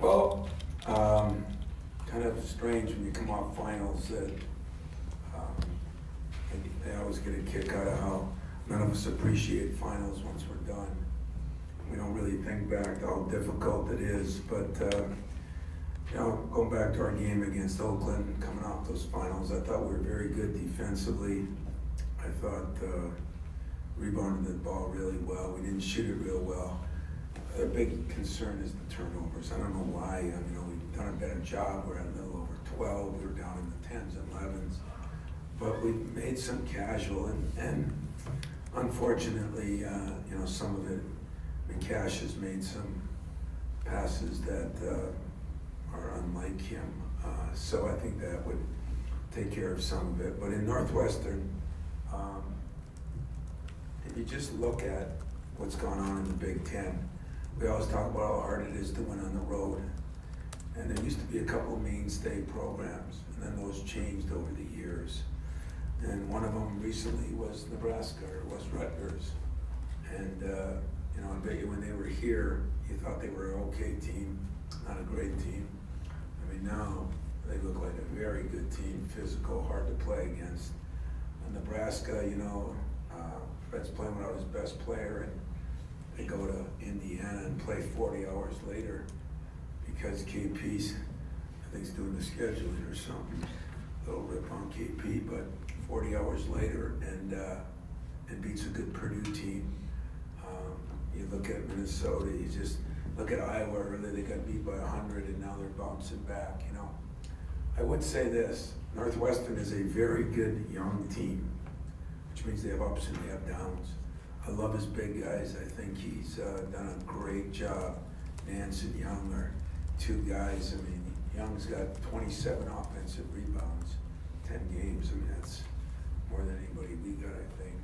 Well, kind of strange when you come off finals that they always get a kick out of how none of us appreciate finals once we're done. We don't really think back to how difficult it is, but going back to our game against Oakland, coming off those finals, I thought we were very good defensively. I thought rebounded the ball really well. We didn't shoot it real well. Our big concern is the turnovers. I don't know why. We've done a better job. We're at a little over 12. We were down in the 10s and 11s. But we made some casual, and unfortunately, some of it, Cash has made some passes that are unlike him. So I think that would take care of some of it. But in Northwestern, if you just look at what's gone on in the Big Ten, we always talk about how hard it is to win on the road. And there used to be a couple of mainstay programs, and then those changed over the years. And one of them recently was Nebraska, or was Rutgers. And I bet you when they were here, you thought they were an okay team, not a great team. Now they look like a very good team, physical, hard to play against. And Nebraska, Fred's playing without his best player, and they go to Indiana and play 40 hours later because KP's, I think, is doing the scheduling or something. A little rip on KP, but 40 hours later, and beats a good Purdue team. You look at Minnesota, you just look at Iowa, earlier they got beat by 100 and now they're bouncing back, I would say this, Northwestern is a very good young team, which means they have ups and they have downs. I love his big guys. I think he's done a great job. Nance and Young are two guys. Young's got 27 offensive rebounds, 10 games. That's more than anybody we got, I think.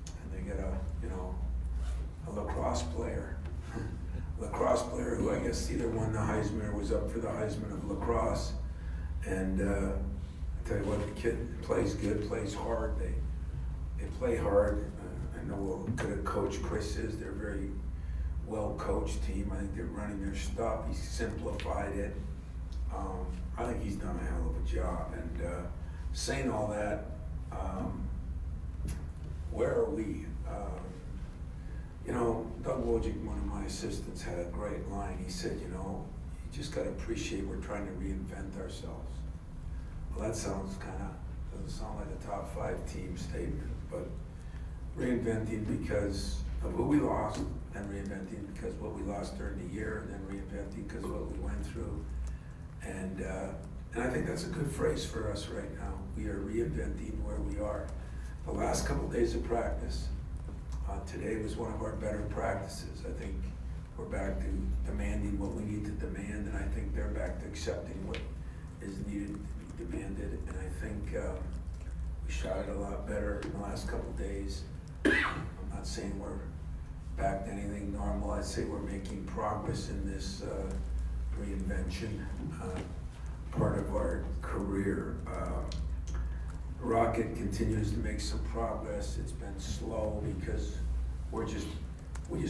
And they got a lacrosse player. Who I guess either won the Heisman or was up for the Heisman of lacrosse. And I tell you what, the kid plays good, plays hard. They play hard. I know what good a coach Chris is. They're a very well-coached team. I think they're running their stuff. He's simplified it. I think he's done a hell of a job. And saying all that, where are we? Doug Wojcik, one of my assistants, had a great line. He said, you just got to appreciate we're trying to reinvent ourselves. Well, that doesn't sound like a top 5 team statement, but reinventing because of who we lost, and reinventing because what we lost during the year, and then reinventing because of what we went through. And I think that's a good phrase for us right now. We are reinventing where we are. The last couple of days of practice, today was one of our better practices. I think we're back to demanding what we need to demand, and I think they're back to accepting what is needed to be demanded. And I think we shot it a lot better in the last couple of days. I'm not saying we're back to anything normal. I'd say we're making progress in this reinvention part of our career. Rocket continues to make some progress. It's been slow because we just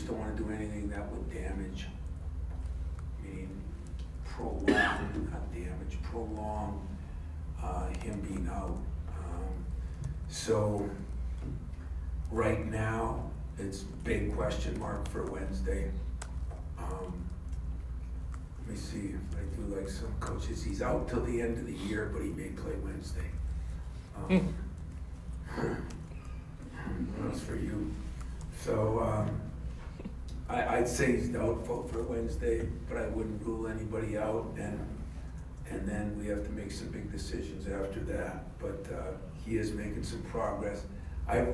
don't want to do anything that would damage, meaning prolong, not damage, prolong him being out. So right now, it's big question mark for Wednesday. Let me see if I do like some coaches. He's out till the end of the year, but he may play Wednesday. That's for you. So I'd say he's doubtful for Wednesday, but I wouldn't rule anybody out. And then we have to make some big decisions after that. But he is making some progress. I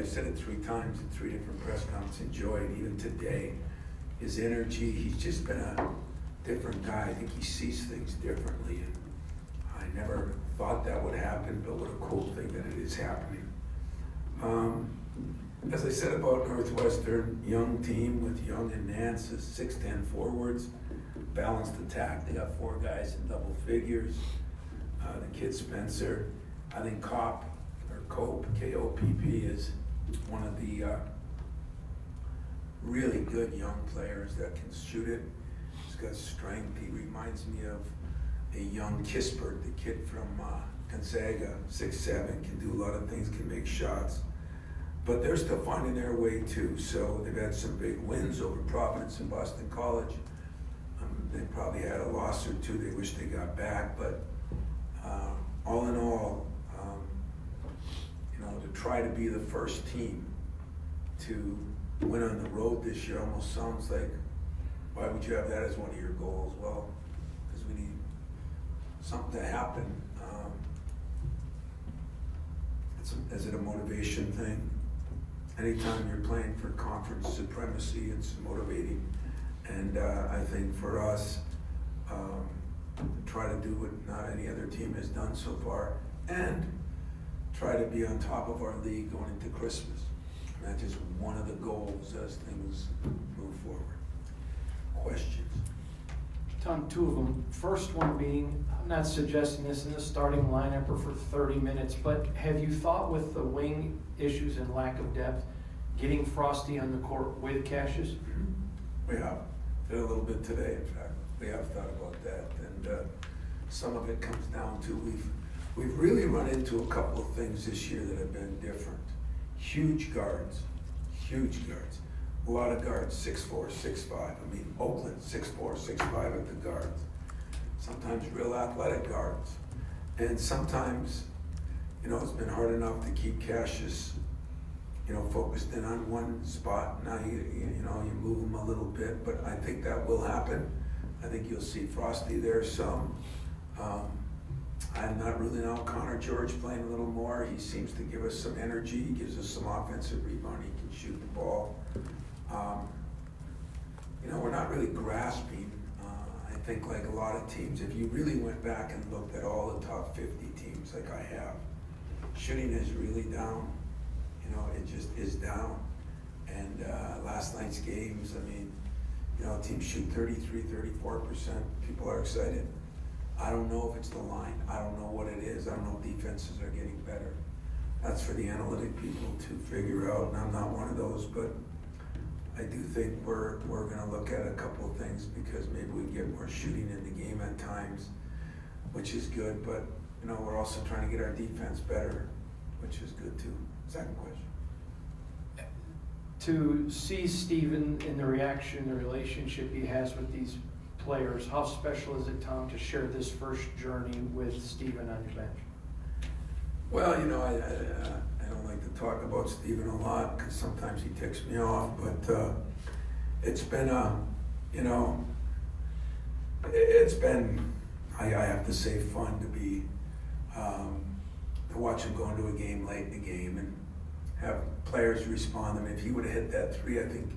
said it 3 times in 3 different press conferences, enjoyed even today. His energy, he's just been a different guy. I think he sees things differently. And I never thought that would happen, but what a cool thing that it is happening. As I said about Northwestern, young team with Young and Nance as 6'10" forwards, balanced attack. They got 4 guys in double figures. The kid Spencer, I think Kopp, K-O-P-P, is one of the really good young players that can shoot it. He's got strength. He reminds me of a young Kispert, the kid from Gonzaga, 6'7", can do a lot of things, can make shots. But they're still finding their way too. So they've had some big wins over Providence and Boston College. They probably had a loss or two they wish they got back, but all in all, to try to be the first team to win on the road this year almost sounds like, why would you have that as one of your goals? Well, because we need something to happen. Is it a motivation thing? Anytime you're playing for conference supremacy, it's motivating. And I think for us, to try to do what not any other team has done so far, and try to be on top of our league going into Christmas. And that's just one of the goals as things move forward. Questions? Tom, two of them. First one being, I'm not suggesting this in the starting lineup or for 30 minutes, but have you thought with the wing issues and lack of depth, getting Frosty on the court with Cassius? We have. Did a little bit today, in fact. We have thought about that. And some of it comes down to we've really run into a couple of things this year that have been different. Huge guards. A lot of guards, 6'4", 6'5". I mean, Oakland, 6'4", 6'5" at the guards. Sometimes real athletic guards. And sometimes, it's been hard enough to keep Cassius, focused in on one spot. Now you move him a little bit, but I think that will happen. I think you'll see Frosty there some. I'm not really know Connor George playing a little more. He seems to give us some energy. He gives us some offensive rebound. He can shoot the ball. We're not really grasping. I think like a lot of teams, if you really went back and looked at all the top 50 teams like I have, shooting is really down. It just is down. And last night's games, teams shoot 33, 34%. People are excited. I don't know if it's the line. I don't know what it is. I don't know if defenses are getting better. That's for the analytic people to figure out, and I'm not one of those, but I do think we're going to look at a couple of things because maybe we get more shooting in the game at times, which is good, but we're also trying to get our defense better, which is good too. Second question. To see Steven in the reaction, the relationship he has with these players, how special is it, Tom, to share this first journey with Steven on your bench? Well, I don't like to talk about Steven a lot because sometimes he ticks me off, but it's been it's been, I have to say, fun to be, to watch him go into a game late in the game and have players respond. If he would have hit that three, I think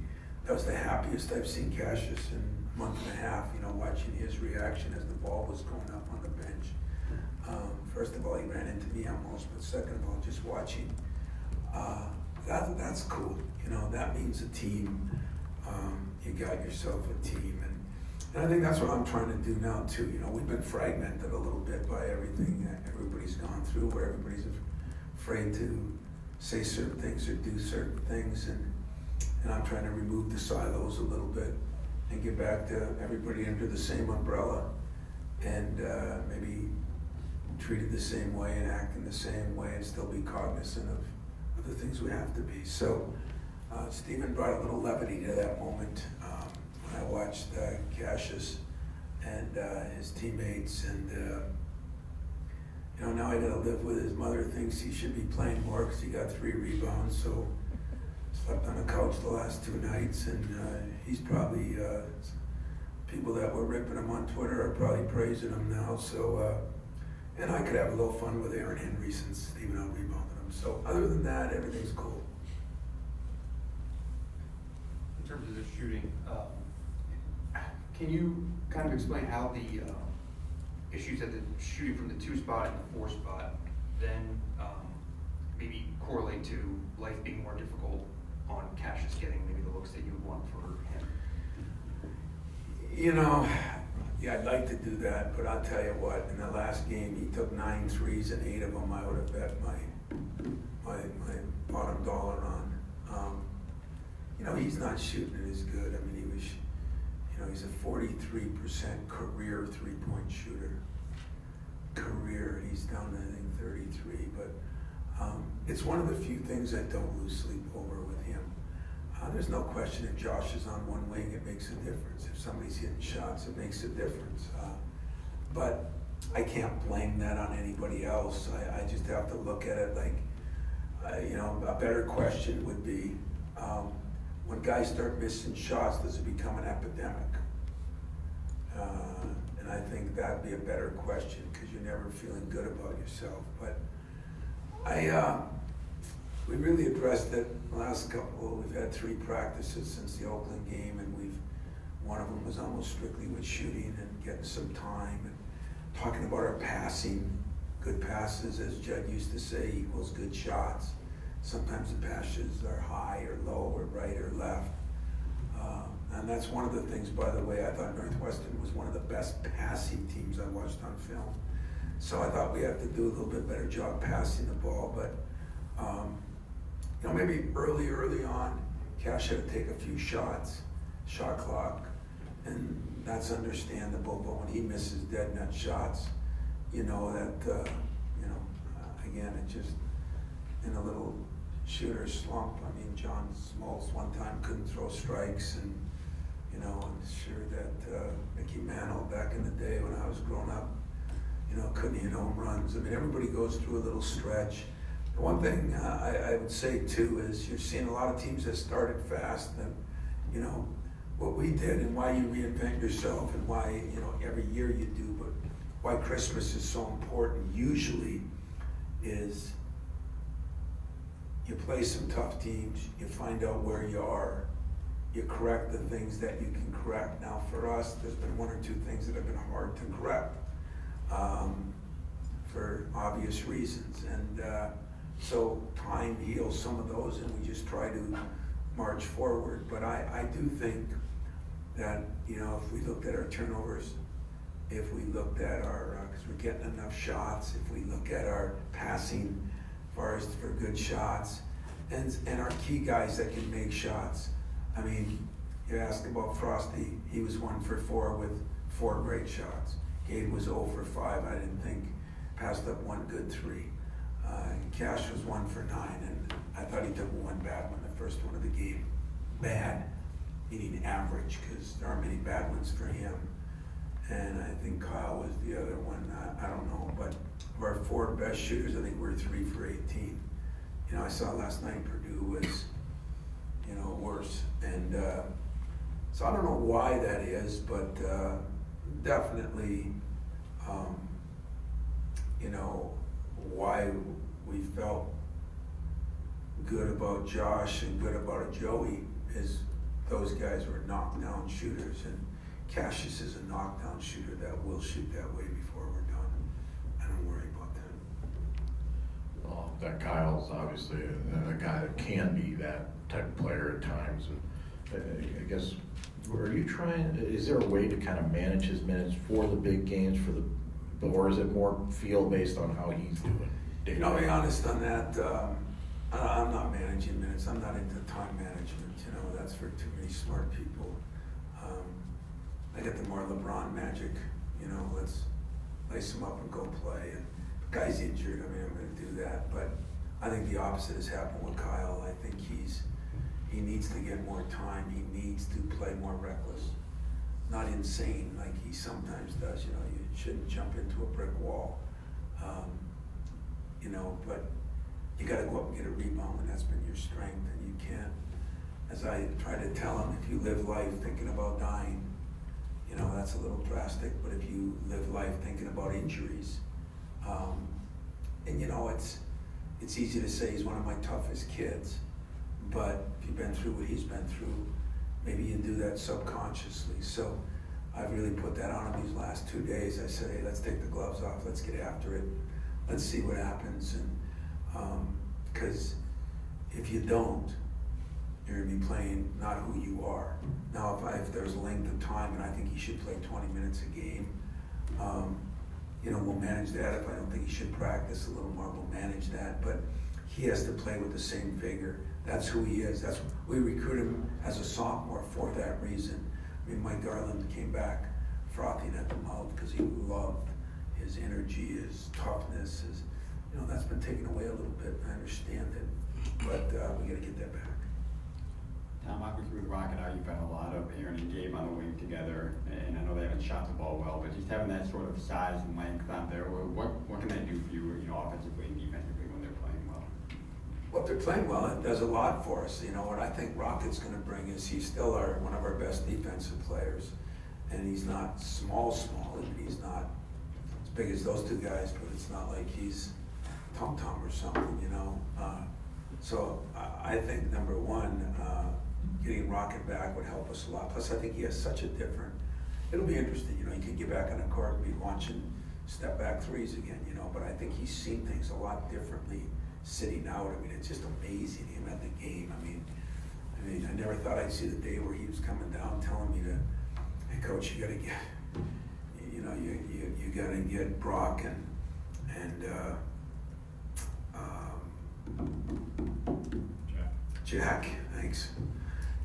that was the happiest I've seen Cassius in a month and a half, watching his reaction as the ball was going up on the bench. First of all, he ran into me almost, but second of all, just watching, that's cool. That means a team. You got yourself a team. And I think that's what I'm trying to do now too. We've been fragmented a little bit by everything that everybody's gone through, where everybody's afraid to say certain things or do certain things. And I'm trying to remove the silos a little bit and get back to everybody under the same umbrella and maybe treated the same way and act in the same way and still be cognizant of the things we have to be. So Steven brought a little levity to that moment when I watched Cassius and his teammates, and now I gotta live with his mother thinks he should be playing more because he got 3 rebounds, so slept on the couch the last 2 nights, and he's probably, people that were ripping him on Twitter are probably praising him now, so, and I could have a little fun with Aaron Henry since Steven out-rebounded him. So other than that, everything's cool. In terms of the shooting, can you kind of explain how the issues at the shooting from the 2 spot and the 4 spot then maybe correlate to life being more difficult on Cassius getting maybe the looks that you would want for him? Yeah, I'd like to do that, but I'll tell you what, in the last game, he took 9 threes and 8 of them I would have bet my bottom dollar on. He's not shooting it as good. He was, he's a 43% career three-point shooter. Career, he's down to, I think, 33, but it's one of the few things I don't lose sleep over with him. There's no question if Josh is on one wing, it makes a difference. If somebody's hitting shots, it makes a difference. But I can't blame that on anybody else. I just have to look at it like, a better question would be, when guys start missing shots, does it become an epidemic? And I think that'd be a better question, because you're never feeling good about yourself. But we really addressed it the last couple. We've had 3 practices since the Oakland game, and one of them was almost strictly with shooting and getting some time and talking about our passing. Good passes, as Judd used to say, equals good shots. Sometimes the passes are high or low or right or left. And that's one of the things, by the way, I thought Northwestern was one of the best passing teams I watched on film. So I thought we have to do a little bit better job passing the ball. But, maybe early on, Cash had to take a few shots, shot clock, and that's understandable. But when he misses dead nut shots, again, it just, in a little shooter slump. I mean, John Smoltz one time couldn't throw strikes, and I'm sure that Mickey Mantle back in the day when I was growing up, couldn't hit home runs. I mean, everybody goes through a little stretch. The one thing I would say too is you're seeing a lot of teams that started fast, and what we did and why you reinvent yourself and why every year you do, but why Christmas is so important usually is you play some tough teams, you find out where you are, you correct the things that you can correct. Now for us, there's been 1 or 2 things that have been hard to correct for obvious reasons. And so time heals some of those, and we just try to march forward. But I do think that, if we looked at our turnovers, if we looked at our, because we're getting enough shots, if we look at our passing as far as for good shots, and our key guys that can make shots. I mean, you ask about Frosty, he was 1 for 4 with 4 great shots. Gabe was 0 for 5, I didn't think, passed up 1 good 3. Cash was 1 for 9, and I thought he took 1 bad one, the first one of the game. Bad, meaning average, because there aren't many bad ones for him. And I think Kyle was the other one, I don't know, but of our 4 best shooters, I think we're 3 for 18. I saw last night Purdue was, worse. And so I don't know why that is, but definitely, why we felt good about Josh and good about Joey is those guys were knockdown shooters, and Cassius is a knockdown shooter that will shoot that way before we're done. I don't worry about that. Well, that Kyle's obviously a guy that can be that type of player at times. And I guess, is there a way to kind of manage his minutes for the big games, or is it more feel based on how he's doing? I'll be honest on that. I'm not managing minutes. I'm not into time management. That's for too many smart people. I get the more LeBron magic. Let's lace him up and go play. And if the guy's injured, I'm going to do that. But I think the opposite has happened with Kyle. I think he needs to get more time. He needs to play more reckless. Not insane like he sometimes does. You shouldn't jump into a brick wall. But you got to go up and get a rebound, and that's been your strength. And you can't, as I try to tell him, if you live life thinking about dying, that's a little drastic. But if you live life thinking about injuries, and it's easy to say he's one of my toughest kids, but if you've been through what he's been through, maybe you do that subconsciously. So I really put that on him these last 2 days. I said, hey, let's take the gloves off. Let's get after it. Let's see what happens. And because if you don't, you're going to be playing not who you are. Now, if there's length of time, and I think he should play 20 minutes a game, we'll manage that. If I don't think he should practice a little more, we'll manage that. But he has to play with the same vigor. That's who he is. We recruit him as a sophomore for that reason. I mean, Mike Garland came back frothing at the mouth because he loved his energy, his toughness, his, that's been taken away a little bit. I understand it, but we got to get that back. Tom, obviously with Rocket out, you've had a lot of Aaron and Gabe on the wing together, and I know they haven't shot the ball well, but just having that sort of size and length out there, what can that do for you, offensively and defensively when they're playing well? Well, if they're playing well, it does a lot for us. What I think Rocket's going to bring is he's still one of our best defensive players, and he's not small, and he's not as big as those two guys, but it's not like he's Tom or something, So I think number one, getting Rocket back would help us a lot. Plus, I think he has such a different. It'll be interesting, he can get back on the court and be launching step back threes again, But I think he's seen things a lot differently sitting out. I mean, it's just amazing him at the game. I mean, I never thought I'd see the day where he was coming down telling me hey coach, you got to get, you got to get Brock and Jack, thanks,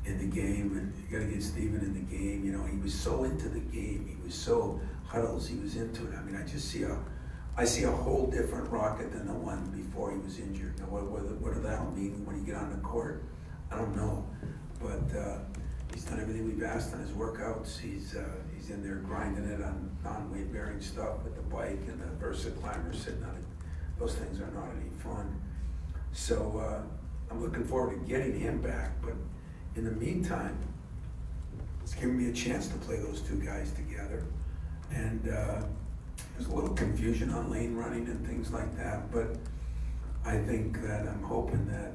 in the game, and you got to get Steven in the game. He was so into the game. He was so huddles. He was into it. I mean, I see a whole different Rocket than the one before he was injured. What does that mean when you get on the court? I don't know, but he's done everything we've asked on his workouts. He's in there grinding it on non-weight bearing stuff with the bike and the Versa climber sitting on it. Those things are not any fun. So I'm looking forward to getting him back, but in the meantime, it's giving me a chance to play those two guys together. And there's a little confusion on lane running and things like that, but I think that I'm hoping that,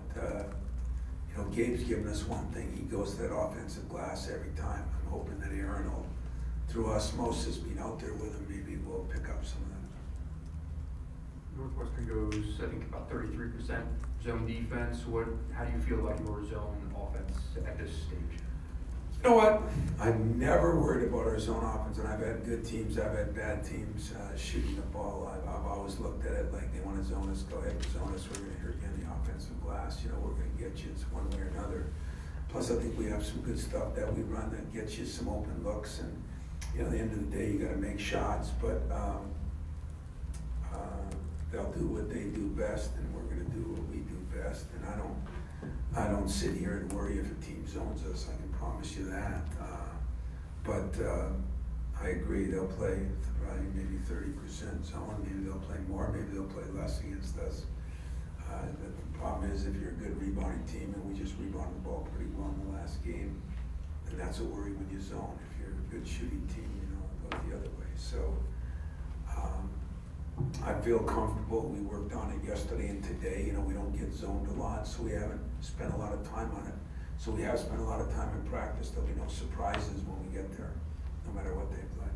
Gabe's given us one thing. He goes to that offensive glass every time. I'm hoping that Aaron will, through osmosis, being out there with him, maybe we'll pick up some of that. Northwestern goes, I think, about 33% zone defense. How do you feel about your zone offense at this stage? You know what? I'm never worried about our zone offense, and I've had good teams, I've had bad teams shooting the ball. I've always looked at it like they want to zone us, go ahead and zone us. We're going to hurt you on the offensive glass. We're going to get you one way or another. Plus, I think we have some good stuff that we run that gets you some open looks, and at the end of the day, you got to make shots, but they'll do what they do best, and we're going to do what we do best. And I don't sit here and worry if a team zones us. I can promise you that. But I agree, they'll play probably maybe 30% zone. Maybe they'll play more. Maybe they'll play less against us. The problem is if you're a good rebounding team, and we just rebounded the ball pretty well in the last game, then that's a worry when you zone. If you're a good shooting team, it goes the other way. So I feel comfortable. We worked on it yesterday and today. We don't get zoned a lot, so we haven't spent a lot of time on it. So we have spent a lot of time in practice. There'll be no surprises when we get there, no matter what they play.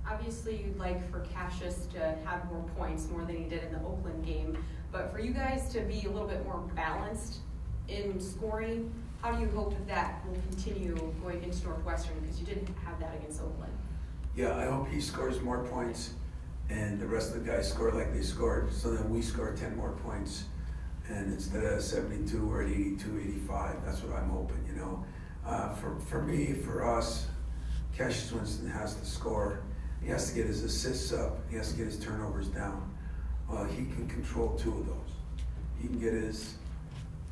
Obviously, you'd like for Cassius to have more points, more than he did in the Oakland game. But for you guys to be a little bit more balanced in scoring, how do you hope that will continue going against Northwestern? Because you didn't have that against Oakland. Yeah, I hope he scores more points and the rest of the guys score like they scored. So then we score 10 more points. And instead of 72, we're at 82, 85. That's what I'm hoping, For me, for us, Cassius Winston has to score. He has to get his assists up. He has to get his turnovers down. Well, he can control two of those. He can get his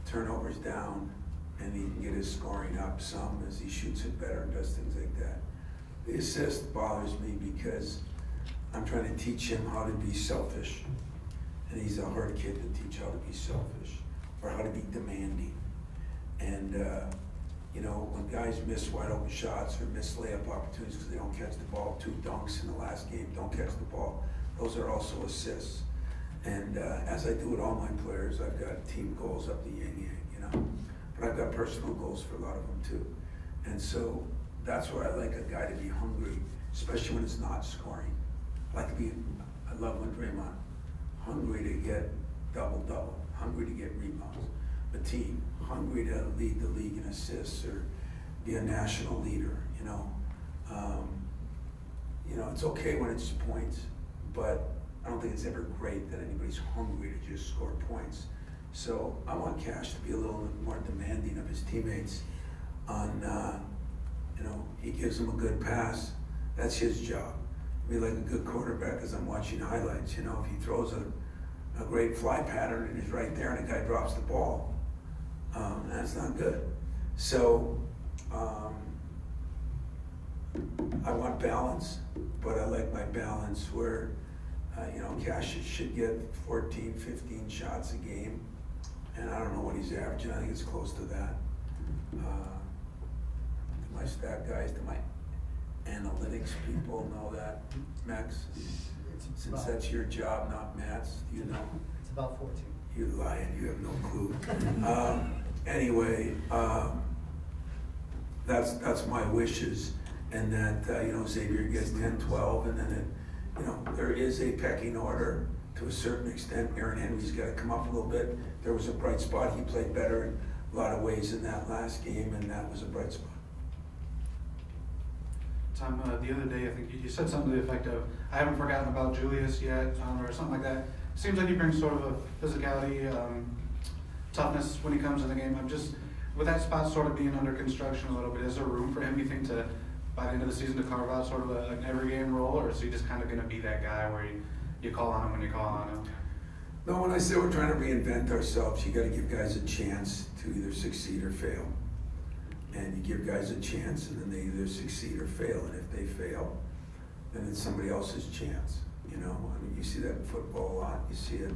turnovers down, and he can get his scoring up some as he shoots it better and does things like that. The assist bothers me because I'm trying to teach him how to be selfish. And he's a hard kid to teach how to be selfish or how to be demanding. And, when guys miss wide open shots or miss layup opportunities because they don't catch the ball, 2 dunks in the last game, don't catch the ball, those are also assists. And as I do with all my players, I've got team goals up the yin-yang, but I've got personal goals for a lot of them too. And so that's where I like a guy to be hungry, especially when it's not scoring. I love when Draymond, hungry to get double-double, hungry to get rebounds. A team, hungry to lead the league in assists or be a national leader, it's okay when it's points, but I don't think it's ever great that anybody's hungry to just score points. So I want Cash to be a little more demanding of his teammates on You know, he gives him a good pass, that's his job. Be like a good quarterback as I'm watching highlights, you know, if he throws a great fly pattern and he's right there and the guy drops the ball, that's not good. So, I want balance, but I like my balance where, you know, Cassius should get 14, 15 shots a game. And I don't know what he's averaging, I think it's close to that. Do my stat guys, do my analytics people know that, Max? Since that's your job, not Matt's, do you know? It's about 14. You lying, you have no clue. Anyway, that's my wishes, and that, you know, Xavier gets 10, 12, and then you know, there is a pecking order to a certain extent. Aaron Henry's got to come up a little bit. There was a bright spot. He played better in a lot of ways in that last game, and that was a bright spot. Tom, the other day, I think you said something to the effect of, I haven't forgotten about Julius yet, or something like that. Seems like he brings sort of a physicality, toughness when he comes in the game. I'm just, with that spot sort of being under construction a little bit, is there room for him, you think, to, by the end of the season, to carve out sort of an every game role, or is he just kind of going to be that guy where you call on him when you call on him? No, when I say we're trying to reinvent ourselves, you got to give guys a chance to either succeed or fail. And you give guys a chance, and then they either succeed or fail. And if they fail, then it's somebody else's chance. You know, I mean, you see that in football a lot. You see it.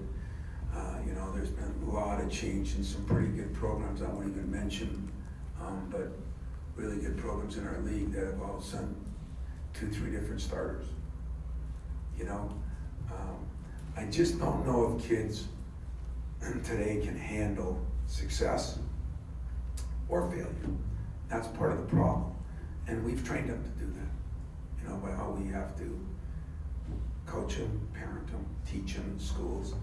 You know, there's been a lot of change in some pretty good programs. I won't even mention, but really good programs in our league that have all of a sudden 2, 3 different starters. You know, I just don't know if kids today can handle success or failure. That's part of the problem. And we've trained them to do that, you know, by how we have to coach them, parent them, teach them in schools.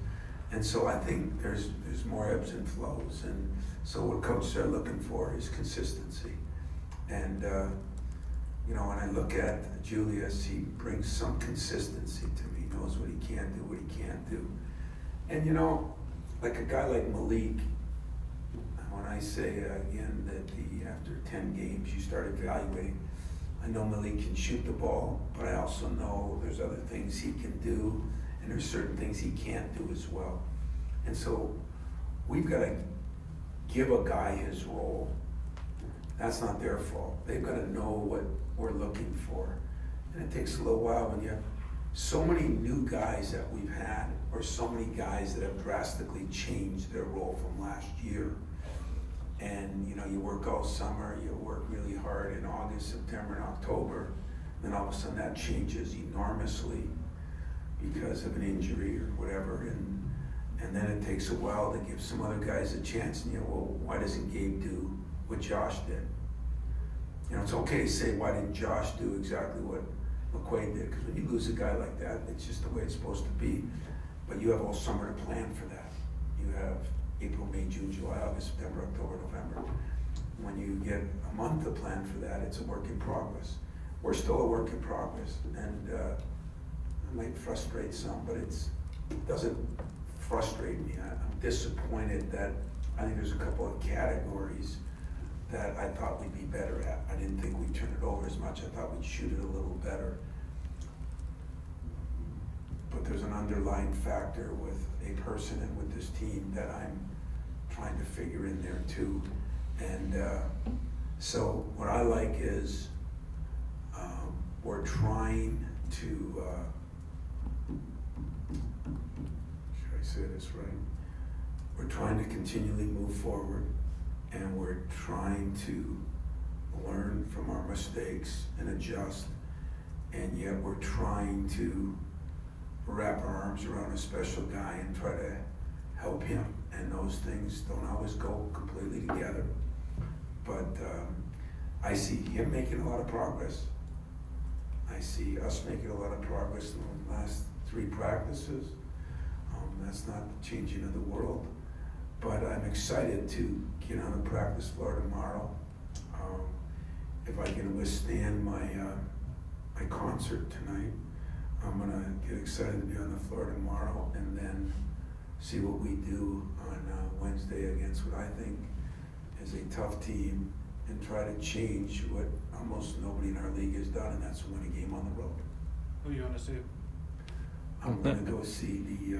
And so I think there's more ebbs and flows. And so what coaches are looking for is consistency. And, you know, when I look at Julius, he brings some consistency to me. He knows what he can do, what he can't do. And, you know, like a guy like Malik, when I say again that after 10 games you start evaluating, I know Malik can shoot the ball, but I also know there's other things he can do, and there's certain things he can't do as well. And so we've got to give a guy his role. That's not their fault. They've got to know what we're looking for. And it takes a little while when you have so many new guys that we've had, or so many guys that have drastically changed their role from last year. And you know, you work all summer, you work really hard in August, September, and October, then all of a sudden that changes enormously because of an injury or whatever, and then it takes a while to give some other guys a chance, and you know, well, why doesn't Gabe do what Josh did? You know, it's okay to say, why didn't Josh do exactly what McQuaid did? Because when you lose a guy like that, it's just the way it's supposed to be. But you have all summer to plan for that. You have April, May, June, July, August, September, October, November. When you get a month to plan for that, it's a work in progress. We're still a work in progress, and it might frustrate some, but it doesn't frustrate me. I'm disappointed that I think there's a couple of categories that I thought we'd be better at. I didn't think we'd turn it over as much. I thought we'd shoot it a little better. But there's an underlying factor with a person and with this team that I'm trying to figure in there too. And so what I like is we're trying to, should I say this right? We're trying to continually move forward, and we're trying to learn from our mistakes and adjust, and yet we're trying to wrap our arms around a special guy and try to help him, and those things don't always go completely together. But I see him making a lot of progress. I see us making a lot of progress in the last 3 practices. That's not the changing of the world, but I'm excited to get on the practice floor tomorrow. If I can withstand my my concert tonight, I'm gonna get excited to be on the floor tomorrow, and then see what we do on Wednesday against what I think is a tough team and try to change what almost nobody in our league has done, and that's win a game on the road. Who you want to see? I'm gonna go see the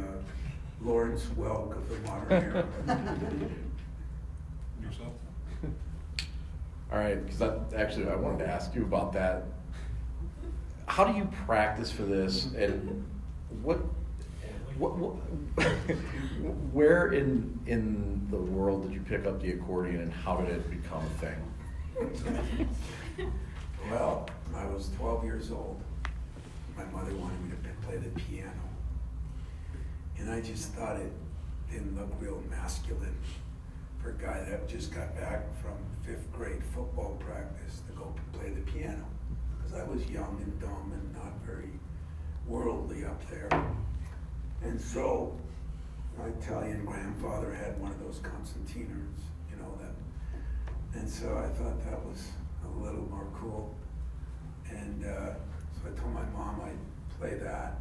Lawrence Welk of the modern era. Yourself? All right, because I wanted to ask you about that. How do you practice for this, and what where in the world did you pick up the accordion, and how did it become a thing? Well, when I was 12 years old, my mother wanted me to play the piano. And I just thought it didn't look real masculine for a guy that just got back from 5th grade football practice to go play the piano. Because I was young and dumb and not very worldly up there. And so my Italian grandfather had one of those concertinas, you know, that. And so I thought that was a little more cool. And so I told my mom I'd play that.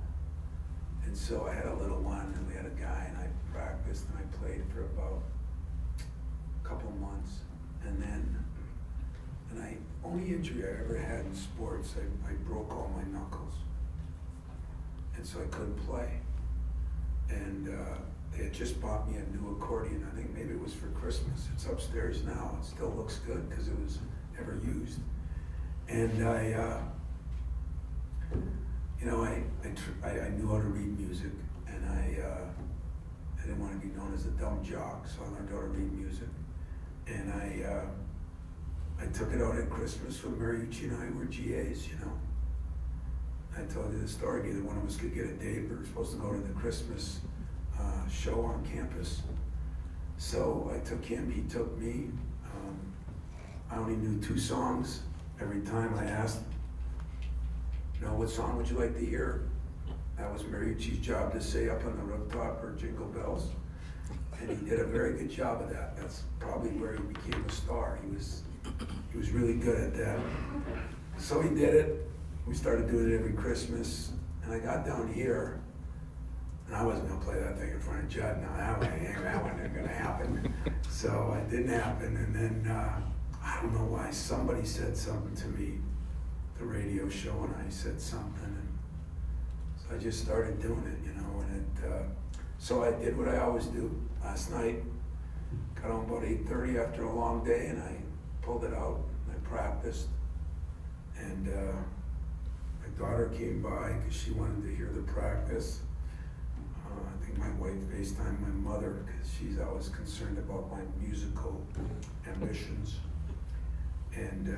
And so I had a little one, and we had a guy, and I practiced, and I played for about a couple months. And then, only injury I ever had in sports, I broke all my knuckles. And so I couldn't play. And they had just bought me a new accordion. I think maybe it was for Christmas. It's upstairs now. It still looks good because it was never used. And I knew how to read music, and I didn't want to be known as a dumb jock, so I learned how to read music. And I took it out at Christmas when Mariucci and I were GAs, you know. I told you the story, neither one of us could get a date. We were supposed to go to the Christmas show on campus. So I took him, he took me. I only knew 2 songs. Every time I asked, what song would you like to hear? That was Mariucci's job to say Up on the Rooftop or Jingle Bells. And he did a very good job of that. That's probably where he became a star. He was really good at that. So he did it. We started doing it every Christmas. And I got down here, and I wasn't gonna play that thing in front of Judd. Now that wasn't gonna happen. So it didn't happen. And then I don't know why somebody said something to me, the radio show, and I said something, and so I just started doing it, you know. And so I did what I always do. Last night, got home about 8:30 after a long day, and I pulled it out. And I practiced, and my daughter came by because she wanted to hear the practice. I think my wife FaceTimed my mother because she's always concerned about my musical ambitions. And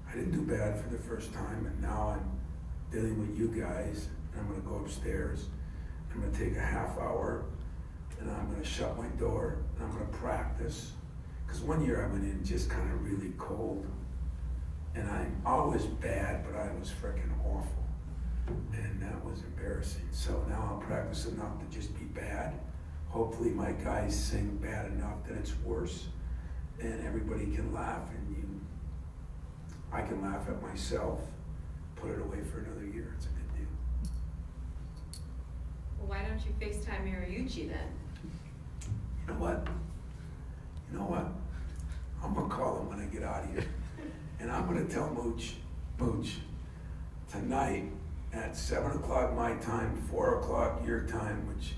I didn't do bad for the first time, and now I'm dealing with you guys. And I'm gonna go upstairs. I'm gonna take a half hour, and I'm gonna shut my door, and I'm gonna practice. Because one year I went in just kind of really cold, and I'm always bad, but I was freaking awful. And that was embarrassing. So now I'll practice enough to just be bad. Hopefully my guys sing bad enough that it's worse, and everybody can laugh, and I can laugh at myself, put it away for another year. It's a good deal. Well, why don't you FaceTime Mariucci then? You know what? I'm gonna call him when I get out of here. And I'm gonna tell Mooch, tonight at 7 o'clock my time, 4 o'clock your time, which,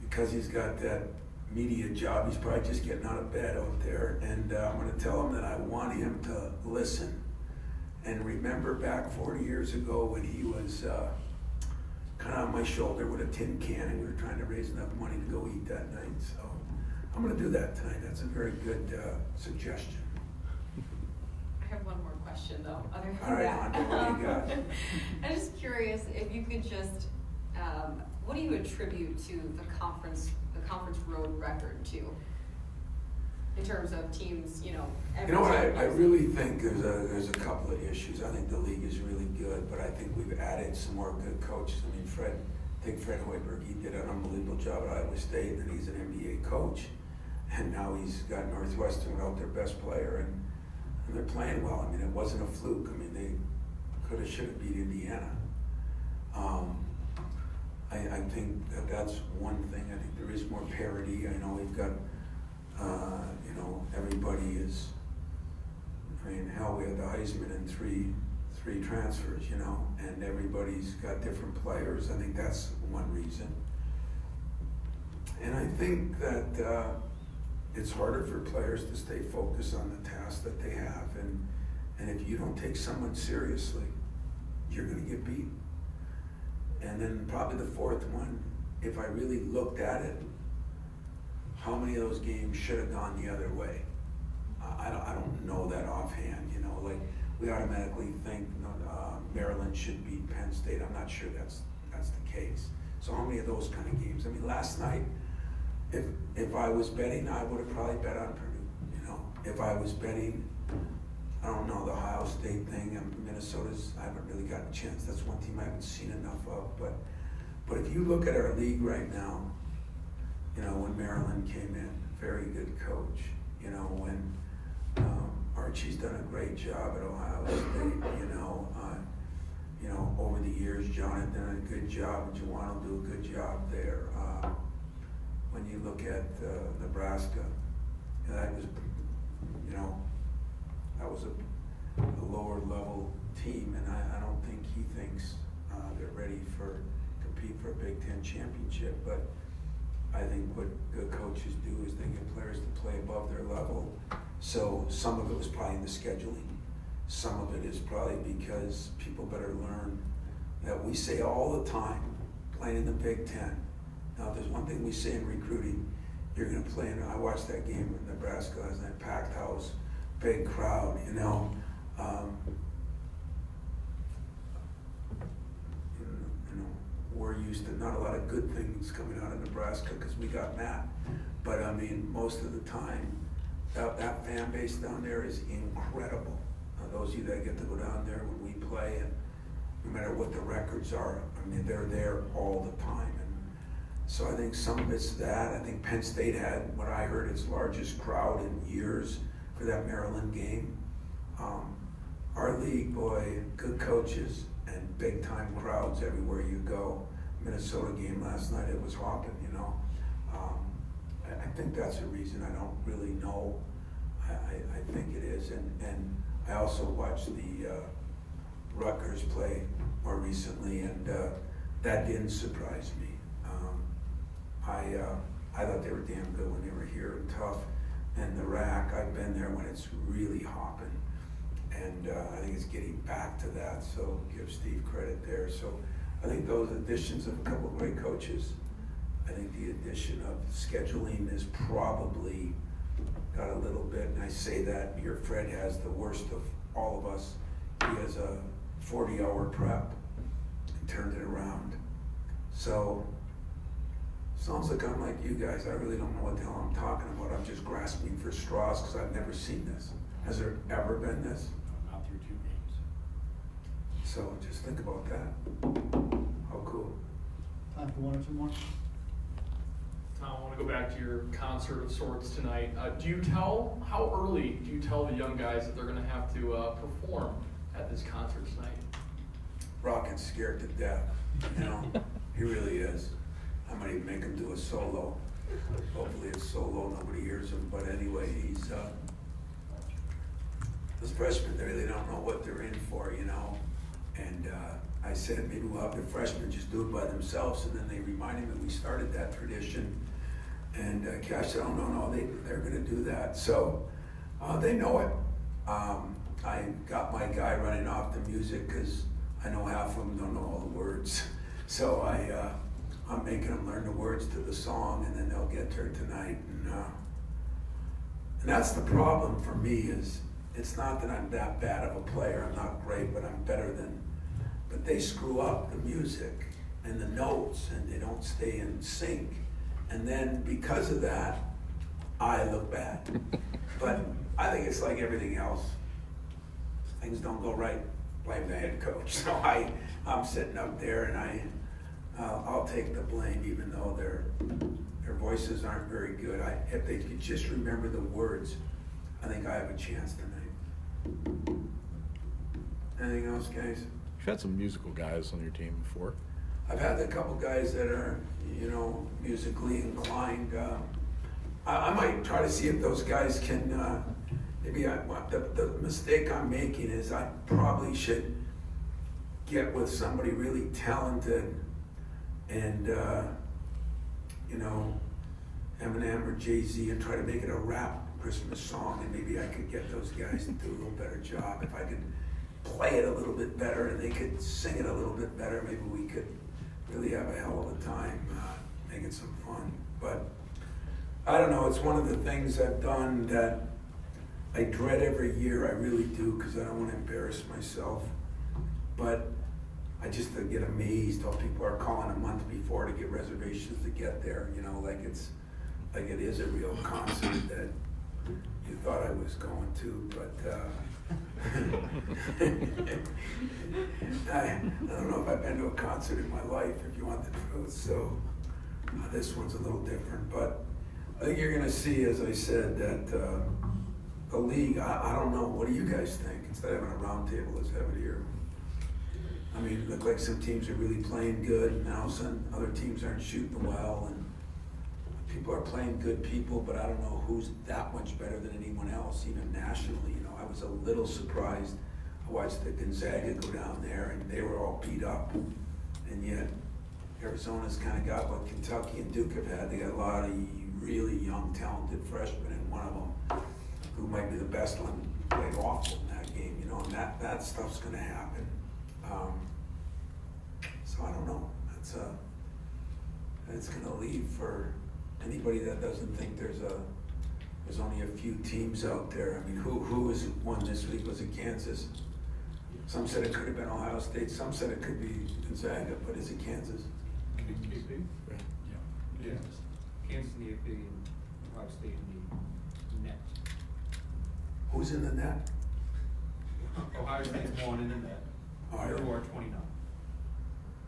because he's got that media job, he's probably just getting out of bed out there. And I'm gonna tell him that I want him to listen and remember back 40 years ago when he was kind of on my shoulder with a tin can, and we were trying to raise enough money to go eat that night. So I'm gonna do that tonight. That's a very good suggestion. I have one more question though, other than All right, that. Andre, what do you got? I'm just curious if you could just, what do you attribute to the conference road record to? In terms of teams, You know what, I really think there's a couple of issues. I think the league is really good, but I think we've added some more good coaches. I mean, I think Fred Hoiberg, he did an unbelievable job at Iowa State, and he's an NBA coach. And now he's got Northwestern without their best player, and they're playing well. I mean, it wasn't a fluke. I mean, they could have, should have beat Indiana. I think that's one thing. I think there is more parity. I know we've got, everybody is I mean, hell, we had the Heisman and three transfers, you know, and everybody's got different players. I think that's one reason. And I think that it's harder for players to stay focused on the task that they have. And if you don't take someone seriously, you're gonna get beat. And then probably the fourth one, if I really looked at it, how many of those games should have gone the other way? I don't know that offhand, you know, like we automatically think Maryland should beat Penn State. I'm not sure that's the case. So how many of those kind of games? I mean, last night, if I was betting, I would have probably bet on Purdue, you know. If I was betting, I don't know, the Ohio State thing, and Minnesota's, I haven't really gotten a chance. That's one team I haven't seen enough of. But if you look at our league right now, you know, when Maryland came in, very good coach. You know, when Archie's done a great job at Ohio State, you know, over the years, John had done a good job, and Juwan will do a good job there. When you look at Nebraska, that was, you know, that was a lower level team, and I don't think he thinks they're ready for compete for a Big Ten championship. But I think what good coaches do is they get players to play above their level. So some of it was probably in the scheduling. Some of it is probably because people better learn that we say all the time, playing in the Big Ten. Now, if there's one thing we say in recruiting, you're going to play in. I watched that game in Nebraska last night, packed house, big crowd, you know. We're used to not a lot of good things coming out of Nebraska because we got Matt. But I mean, most of the time, that fan base down there is incredible. Those of you that get to go down there when we play, and no matter what the records are, I mean, they're there all the time. And so I think some of it's that. I think Penn State had, what I heard, its largest crowd in years for that Maryland game. Our league, boy, good coaches and big time crowds everywhere you go. Minnesota game last night, it was hopping, you know. I think that's a reason. I don't really know. I think it is. And I also watched the Rutgers play more recently, and that didn't surprise me. I thought they were damn good when they were here and tough. And the RAC, I've been there when it's really hopping. And I think it's getting back to that, so give Steve credit there. So I think those additions of a couple of great coaches, I think the addition of scheduling is probably got a little bit, and I say that, your Fred has the worst of all of us. He has a 40-hour prep and turned it around. So, sounds like I'm like you guys. I really don't know what the hell I'm talking about. I'm just grasping for straws because I've never seen this. Has there ever been this? Not through 2 games. So just think about that. How cool. Time for one or two more. Tom, I want to go back to your concert of sorts tonight. How early do you tell the young guys that they're going to have to perform at this concert tonight? Rocket's scared to death, you know? He really is. I might even make him do a solo. Hopefully it's solo, nobody hears him, but anyway, he's, those freshmen, they really don't know what they're in for, you know? And I said, maybe we'll have the freshmen just do it by themselves, and then they reminded me we started that tradition. And Cash said, oh, no, they're gonna do that. So they know it. I got my guy running off the music because I know half of them don't know all the words. So I'm making them learn the words to the song, and then they'll get there tonight. And that's the problem for me is, it's not that I'm that bad of a player, I'm not great, but I'm better than, but they screw up the music and the notes and they don't stay in sync. And then because of that, I look bad. But I think it's like everything else. Things don't go right, blame the head coach. So I'm sitting up there and I'll take the blame even though their voices aren't very good. If they could just remember the words, I think I have a chance tonight. Anything else, guys? You've had some musical guys on your team before. I've had a couple guys that are, you know, musically inclined. I might try to see if those guys can, maybe the mistake I'm making is I probably should get with somebody really talented and, you know, Eminem or Jay-Z and try to make it a rap Christmas song, and maybe I could get those guys to do a little better job. If I could play it a little bit better and they could sing it a little bit better, maybe we could really have a hell of a time making some fun. But I don't know, it's one of the things I've done that I dread every year, I really do, because I don't want to embarrass myself. But I just get amazed how people are calling a month before to get reservations to get there, you know, like it is a real concert that you thought I was going to, but I don't know if I've been to a concert in my life, if you want the truth, so this one's a little different, but I think you're gonna see, as I said, that the league, I don't know, what do you guys think? Instead of having a round table, let's have it here. I mean, it looked like some teams are really playing good, and now some other teams aren't shooting well, and people are playing good people, but I don't know who's that much better than anyone else, even nationally. You know, I was a little surprised. I watched the Gonzaga go down there, and they were all beat up, and yet Arizona's kind of got what Kentucky and Duke have had. They got a lot of really young, talented freshmen, and one of them, who might be the best one, played awful in that game. You know, and that stuff's going to happen. So I don't know. It's going to leave for anybody that doesn't think there's only a few teams out there. I mean, who has won this week? Was it Kansas? Some said it could have been Ohio State. Some said it could be Gonzaga, but is it Kansas? Yeah. Kansas in the AP and Ohio State in the net. Who's in the net? Ohio State's won in the net.